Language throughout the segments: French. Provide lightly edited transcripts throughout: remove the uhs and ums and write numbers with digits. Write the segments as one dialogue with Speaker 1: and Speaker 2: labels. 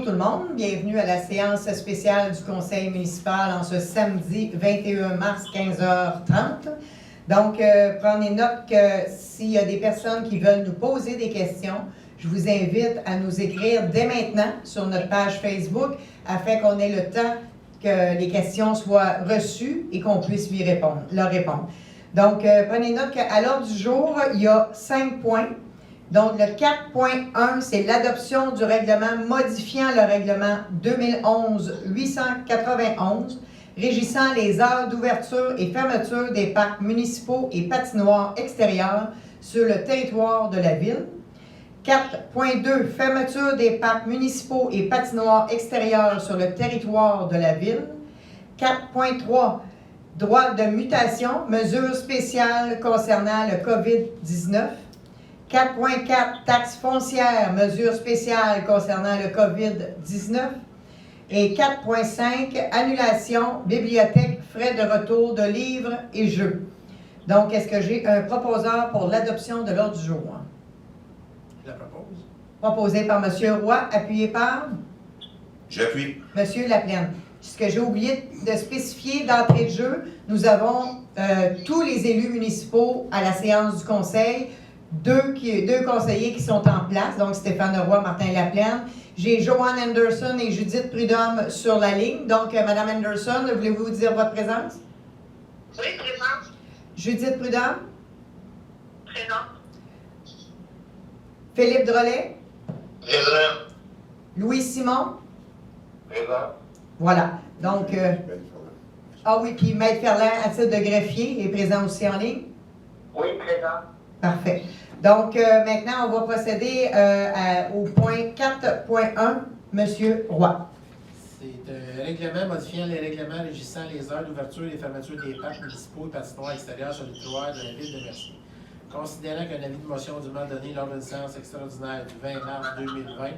Speaker 1: tout le monde, bienvenue à la séance spéciale du Conseil municipal en ce samedi 21 mars 15h30. Donc, prenez note que s'il y a des personnes qui veulent nous poser des questions, je vous invite à nous écrire dès maintenant sur notre page Facebook afin qu'on ait le temps que les questions soient reçues et qu'on puisse leur répondre. Donc, prenez note qu'à l'ordre du jour, il y a 5 points. Donc, le 4.1, c'est l'adoption du règlement modifiant le règlement 2011-891, régissant les heures d'ouverture et fermeture des parcs municipaux et patinoires extérieurs sur le territoire de la Ville. 4.2, fermeture des parcs municipaux et patinoires extérieurs sur le territoire de la Ville. 4.3, droit de mutation, mesures spéciales concernant le COVID-19. 4.4, taxes foncières, mesures spéciales concernant le COVID-19. Et 4.5, annulation, bibliothèque, frais de retour de livres et jeux. Donc, est-ce que j'ai un proposeur pour l'adoption de l'ordre du jour?
Speaker 2: Je la propose.
Speaker 1: Proposé par M. Roy, appuyé par?
Speaker 3: J'appuie.
Speaker 1: M. Laplaine. Ce que j'ai oublié de spécifier d'entrée de jeu, nous avons tous les élus municipaux à la séance du conseil, deux conseillers qui sont en place, donc Stéphane Roy, Martin Laplaine. J'ai Joanne Anderson et Judith Prudhomme sur la ligne. Donc, Mme Anderson, voulez-vous dire votre présence?
Speaker 4: Oui, présente.
Speaker 1: Judith Prudhomme?
Speaker 4: Présente.
Speaker 1: Philippe Drolet?
Speaker 4: Présent.
Speaker 1: Louis Simon?
Speaker 4: Présent.
Speaker 1: Voilà. Donc, ah oui, puis Maître Ferland, à titre de greffier, est présent aussi en ligne?
Speaker 4: Oui, présent.
Speaker 1: Parfait. Donc, maintenant, on va procéder au point 4.1, M. Roy.
Speaker 2: C'est un règlement modifiant les règlements régissant les heures d'ouverture et fermeture des parcs municipaux et patinoires extérieurs sur le territoire de la Ville de Mercier. Considérant qu'un avis de motion dûment donné lors d'une séance extraordinaire du 20 mars 2020,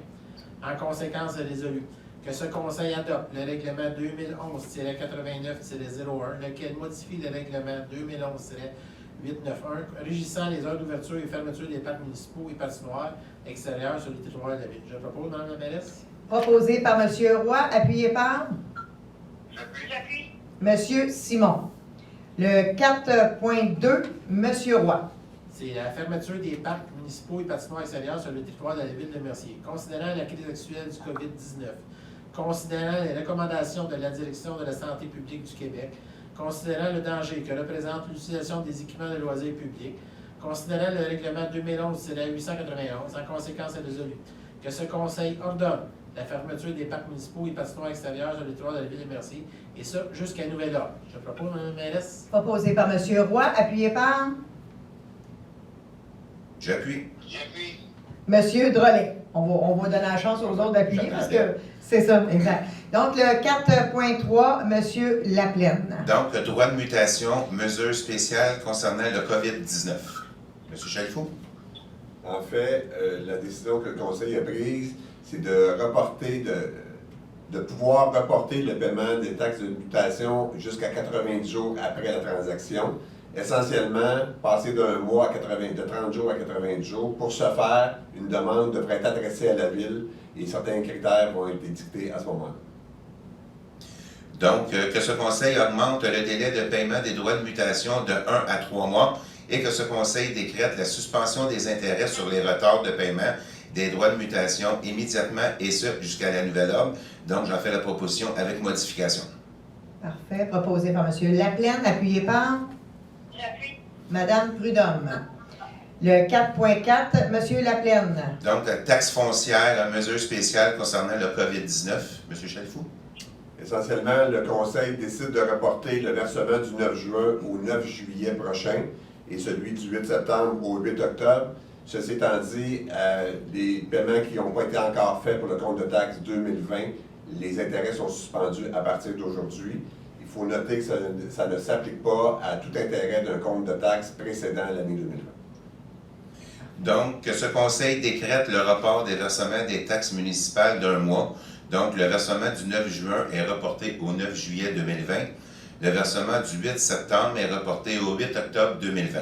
Speaker 2: en conséquence résolu, que ce Conseil adopte le règlement 2011-89-01, lequel modifie le règlement 2011-891, régissant les heures d'ouverture et fermeture des parcs municipaux et patinoires extérieurs sur le territoire de la Ville. Je propose, Mme la mairesse.
Speaker 1: Proposé par M. Roy, appuyé par?
Speaker 4: J'appuie.
Speaker 1: M. Simon. Le 4.2, M. Roy.
Speaker 2: C'est la fermeture des parcs municipaux et patinoires extérieurs sur le territoire de la Ville de Mercier. Considérant la crise actuelle du COVID-19, considérant les recommandations de la Direction de la santé publique du Québec, considérant le danger que représente l'utilisation des équipements de loisirs publics, considérant le règlement 2011-891, en conséquence résolu, que ce Conseil ordonne la fermeture des parcs municipaux et patinoires extérieurs sur le territoire de la Ville de Mercier, et ça jusqu'à nouvel ordre. Je propose, Mme la mairesse.
Speaker 1: Proposé par M. Roy, appuyé par?
Speaker 3: J'appuie.
Speaker 4: J'appuie.
Speaker 1: M. Drolet. On va donner la chance aux autres d'appuyer parce que c'est ça, exact. Donc, le 4.3, M. Laplaine.
Speaker 3: Donc, le droit de mutation, mesures spéciales concernant le COVID-19. M. Chalifou?
Speaker 5: En fait, la décision que le Conseil a prise, c'est de pouvoir reporter le paiement des taxes de mutation jusqu'à 90 jours après la transaction. Essentiellement, passer d'un mois à de 30 jours à 90 jours. Pour ce faire, une demande devrait être adressée à la Ville et certains critères vont être dictés à ce moment-là.
Speaker 3: Donc, que ce Conseil augmente le délai de paiement des droits de mutation de 1 à 3 mois et que ce Conseil décrète la suspension des intérêts sur les retards de paiement des droits de mutation immédiatement et ce, jusqu'à la nouvelle ordre. Donc, j'en fais la proposition avec modification.
Speaker 1: Parfait. Proposé par M. Laplaine, appuyé par?
Speaker 4: J'appuie.
Speaker 1: Mme Prudhomme. Le 4.4, M. Laplaine.
Speaker 3: Donc, la taxe foncière, la mesure spéciale concernant le COVID-19. M. Chalifou?
Speaker 5: Essentiellement, le Conseil décide de reporter le versement du 9 juin au 9 juillet prochain et celui du 8 septembre au 8 octobre. Ceci étant dit, les paiements qui n'ont pas été encore faits pour le compte de taxe 2020, les intérêts sont suspendus à partir d'aujourd'hui. Il faut noter que ça ne s'applique pas à tout intérêt d'un compte de taxe précédent à l'année 2020.
Speaker 3: Donc, que ce Conseil décrète le report des versements des taxes municipales d'un mois. Donc, le versement du 9 juin est reporté au 9 juillet 2020. Le versement du 8 septembre est reporté au 8 octobre 2020.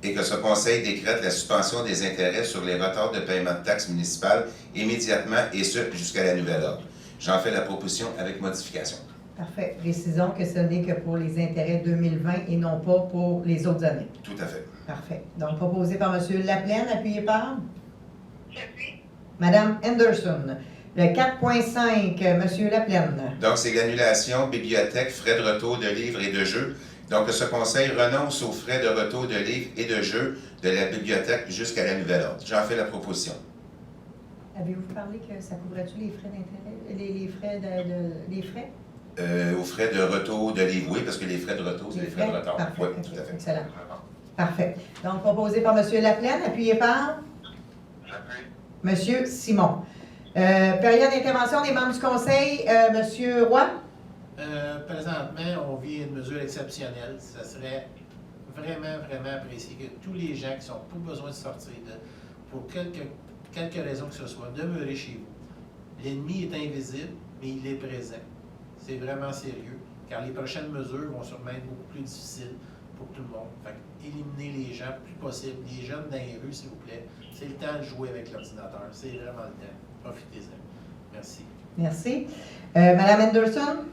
Speaker 3: et que ce Conseil décrète la suspension des intérêts sur les retards de paiement de taxes municipales immédiatement et ce jusqu'à la nouvelle ordre. J'en fais la proposition avec modification.
Speaker 1: Parfait. Précisons que ce n'est que pour les intérêts 2020 et non pas pour les autres années.
Speaker 3: Tout à fait.
Speaker 1: Parfait. Donc, proposé par M. Laplaine, appuyé par
Speaker 4: J'appuie.
Speaker 1: Mme Anderson. Le 4.5, M. Laplaine.
Speaker 3: Donc, c'est l'annulation bibliothèque, frais de retour de livres et de jeux. Donc, ce Conseil renonce aux frais de retour de livres et de jeux de la bibliothèque jusqu'à la nouvelle ordre. J'en fais la proposition.
Speaker 1: Avez-vous parlé que ça couvrait-tu les frais d'intérêt, les frais les frais?
Speaker 3: Aux frais de retour de livres, oui, parce que les frais de retour, c'est les frais de retard.
Speaker 1: Parfait.
Speaker 3: Oui,
Speaker 1: Ok,
Speaker 3: tout à fait.
Speaker 1: excellent. Parfait. Donc, proposé par M. Laplaine, appuyé par
Speaker 4: J'appuie.
Speaker 1: M. Simon. Période d'intervention des membres du Conseil, M. Roy.
Speaker 2: Présentement, on vit une mesure exceptionnelle. Ça serait vraiment, vraiment apprécié que tous les gens qui n'ont pas besoin de sortir pour quelque raison que ce soit, demeurez chez vous. L'ennemi est invisible, mais il est présent. C'est vraiment sérieux, car les prochaines mesures vont sûrement être beaucoup plus difficiles pour tout le monde. Fait que éliminer les gens le plus possible, les jeunes dans les rues, s'il vous plaît. C'est le temps de jouer avec l'ordinateur. C'est vraiment le temps. Profitez-en. Merci.
Speaker 1: Merci. Mme Anderson.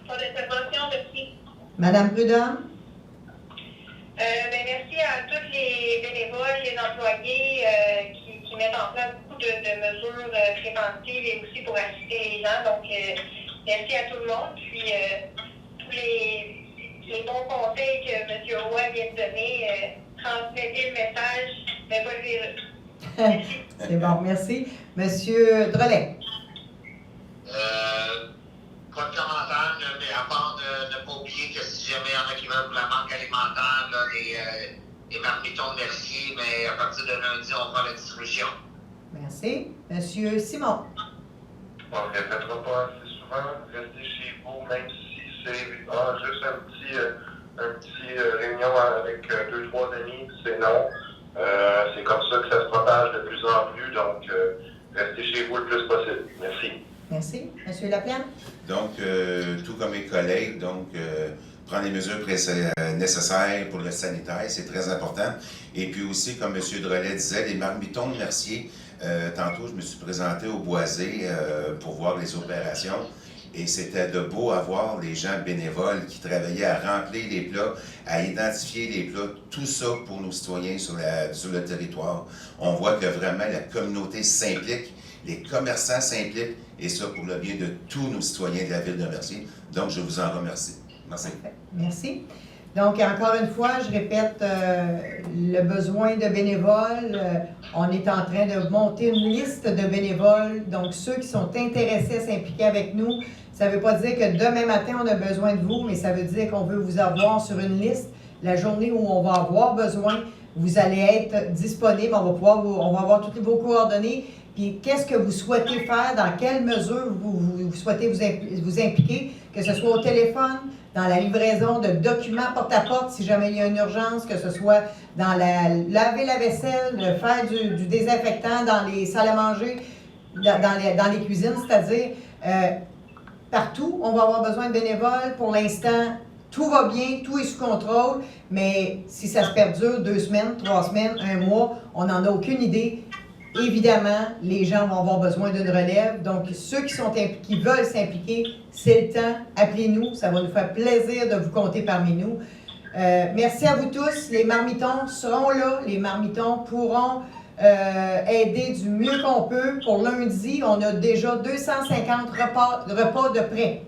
Speaker 4: Pour l'intervention, merci.
Speaker 1: Mme Prudhomme.
Speaker 4: Merci à tous les bénévoles, les employés qui mettent en place beaucoup de mesures préventives et aussi pour assister les gens. Donc, merci à tout le monde. Puis, tous les bons conseils que M. Roy vient de donner, transmettez le message, mais pas le virus. Merci.
Speaker 1: C'est bon, merci. M. Drolet.
Speaker 6: Pas de commentaire, mais à part de ne pas oublier que si jamais il y en a qui veulent pour la banque alimentaire, là, les marmitons de Mercier, mais à partir de lundi, on fera la distribution.
Speaker 1: Merci. M. Simon.
Speaker 7: On ne répétera pas assez souvent. Restez chez vous, même si c'est juste un petit réunion avec 2-3 amis, c'est non. C'est comme ça que ça se propage de plus en plus, donc restez chez vous le plus possible. Merci.
Speaker 1: Merci. M. Laplaine.
Speaker 3: Donc, tout comme mes collègues, prendre les mesures nécessaires pour le sanitaire, c'est très important. Et puis aussi, comme M. Drolet disait, les marmitons de Mercier, tantôt, je me suis présenté au Boisé pour voir les opérations. Et c'était de beau à voir les gens bénévoles qui travaillaient à remplir les plats, à identifier les plats, tout ça pour nos citoyens sur le territoire. On voit que vraiment la communauté s'implique, les commerçants s'impliquent, et ça pour le bien de tous nos citoyens de la ville de Mercier. Donc, je vous en remercie. Merci.
Speaker 1: Merci. Donc, encore une fois, je répète le besoin de bénévoles. On est en train de monter une liste de bénévoles. Donc, ceux qui sont intéressés à s'impliquer avec nous, ça ne veut pas dire que demain matin, on a besoin de vous, mais ça veut dire qu'on veut vous avoir sur une liste. La journée où on va avoir besoin, vous allez être disponible. On va avoir toutes vos coordonnées. Puis, qu'est-ce que vous souhaitez faire, dans quelle mesure vous souhaitez vous impliquer, que ce soit au téléphone, dans la livraison de documents porte-à-porte, si jamais il y a une urgence, que ce soit dans laver la vaisselle, faire du désinfectant dans les salles à manger, dans les cuisines, c'est-à-dire partout, on va avoir besoin de bénévoles. Pour l'instant, tout va bien, tout est sous contrôle, mais si ça se perdure 2 semaines, 3 semaines, 1 mois, on n'en a aucune idée. Évidemment, les gens vont avoir besoin d'une relève. Donc, ceux qui veulent s'impliquer, c'est le temps. Appelez-nous. Ça va nous faire plaisir de vous compter parmi nous. Merci à vous tous. Les marmitons seront là. Les marmitons pourront aider du mieux qu'on peut. Pour lundi, on a déjà 250 repas de prêt.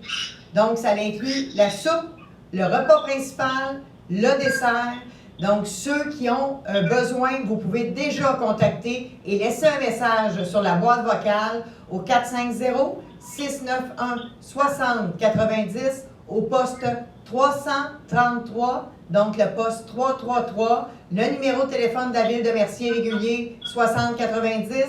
Speaker 1: Donc, ça inclut la soupe, le repas principal, le dessert. Donc, ceux qui ont besoin, vous pouvez déjà contacter et laisser un message sur la boîte vocale au 450-691-6090 au poste 333, donc le poste 333, le numéro de téléphone de la ville de Mercier régulier 6090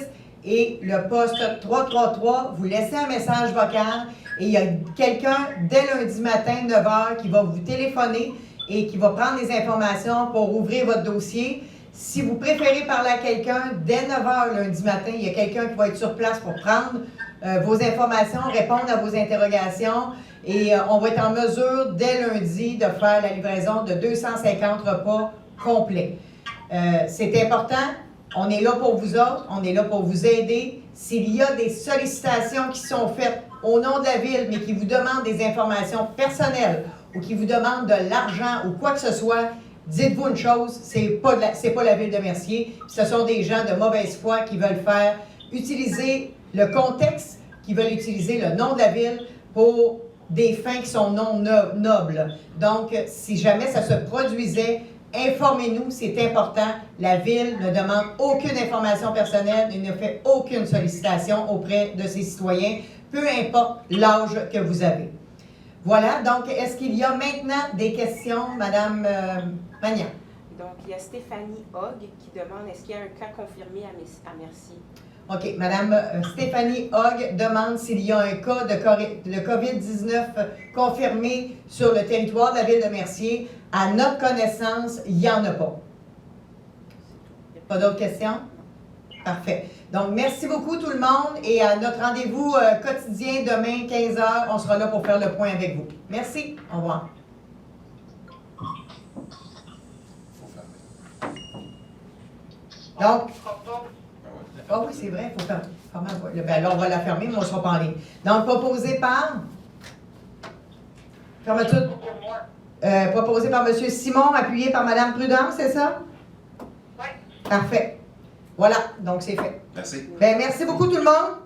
Speaker 1: et le poste 333. Vous laissez un message vocal et il y a quelqu'un dès lundi matin 9h qui va vous téléphoner et qui va prendre les informations pour ouvrir votre dossier. Si vous préférez parler à quelqu'un, dès 9h lundi matin, il y a quelqu'un qui va être sur place pour prendre vos informations, répondre à vos interrogations et on va être en mesure, dès lundi, de faire la livraison de 250 repas complets. C'est important. On est là pour vous autres. On est là pour vous aider. S'il y a des sollicitations qui sont faites au nom de la Ville, mais qui vous demandent des informations personnelles ou qui vous demandent de l'argent ou quoi que ce soit, dites-vous une chose, c'est pas la Ville de Mercier. Ce sont des gens de mauvaise foi qui veulent faire utiliser le contexte, qui veulent utiliser le nom de la Ville pour des fins qui sont non nobles. Donc, si jamais ça se produisait, informez-nous, c'est important. La Ville ne demande aucune information personnelle et ne fait aucune sollicitation auprès de ses citoyens, peu importe l'âge que vous avez. Voilà, donc est-ce qu'il y a maintenant des questions, Madame Magnan?
Speaker 8: Donc, il y a Stéphanie Hogg qui demande est-ce qu'il y a un cas confirmé à Mercier?
Speaker 1: OK. Madame Stéphanie Hogg demande s'il y a un cas de COVID-19 confirmé sur le territoire de la Ville de Mercier. À notre connaissance, il n'y en a pas. Pas d'autres questions? Parfait. Donc, merci beaucoup tout le monde et à notre rendez-vous quotidien demain, 15h, on sera là pour faire le point avec vous. Merci. Au revoir. Donc, ah oui, c'est vrai, il faut fermer. Ben là, on va la fermer, mais on ne sera pas en ligne. Donc, proposé par... Fermeture. Proposé par M. Simon, appuyé par Mme Prudhomme, c'est ça?
Speaker 4: Oui.
Speaker 1: Parfait. Voilà, donc c'est fait.
Speaker 3: Merci.
Speaker 1: Ben, merci beaucoup tout le monde.